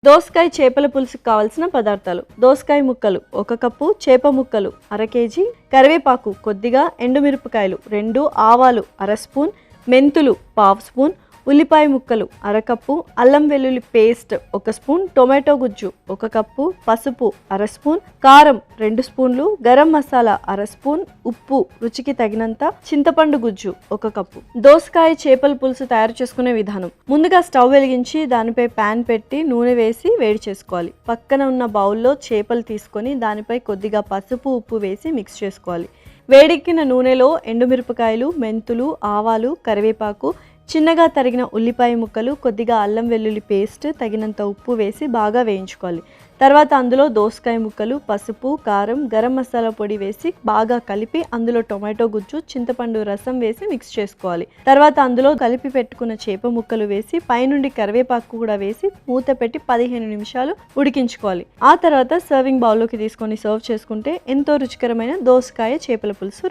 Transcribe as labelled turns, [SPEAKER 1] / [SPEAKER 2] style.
[SPEAKER 1] దోసకాయ చేపల పులుసుకు కావలసిన పదార్థాలు: దోసకాయ ముక్కలు 1 కప్పు, చేప ముక్కలు అర కేజీ, కరివేపాకు కొద్దిగా, ఎండుమిరపకాయలు 2, ఆవాలు అర స్పూన్, మెంతులు పావు స్పూన్, ఉల్లిపాయ ముక్కలు అర కప్పు, అల్లం వెల్లుల్లి పేస్ట్ 1 స్పూన్, టొమాటో గుజ్జు 1 కప్పు, పసుపు అర స్పూన్, కారం 2 స్పూన్లు, గరం మసాలా అర స్పూన్, ఉప్పు రుచికి తగినంత, చింతపండు గుజ్జు 1 కప్పు. దోసకాయ చేపల పులుసు తయారు చేసుకునే విధానం: ముందుగా స్టవ్ వెలిగించి దానిపై ప్యాన్ పెట్టి నూనె వేసి వేడి చేసుకోవాలి. పక్కన ఉన్న బౌల్లో చేపలు తీసుకొని దానిపై కొద్దిగా పసుపు ఉప్పు వేసి మిక్స్ చేసుకోవాలి. వేడెక్కిన నూనెలో ఎండుమిరపకాయలు, మెంతులు, ఆవాలు, కరివేపాకు, చిన్నగా తరిగిన ఉల్లిపాయ ముక్కలు, కొద్దిగా అల్లం వెల్లుల్లి పేస్ట్, తగినంత ఉప్పు వేసి బాగా వేయించుకోవాలి. తర్వాత అందులో దోసకాయ ముక్కలు, పసుపు, కారం, గరం మసాలా పొడి వేసి బాగా కలిపి అందులో టొమాటో గుజ్జు, చింతపండు రసం వేసి మిక్స్ చేసుకోవాలి. తర్వాత అందులో కలిపి పెట్టుకున్న చేప ముక్కలు వేసి పైనుండి కరివేపాకు కూడా వేసి మూత పెట్టి 15 నిమిషాలు ఉడికించుకోవాలి. ఆ తర్వాత సర్వింగ్ బౌల్లోకి తీసుకొని సర్వ్ చేసుకుంటే ఎంతో రుచికరమైన దోసకాయ చేపల పులుసు రెడీ.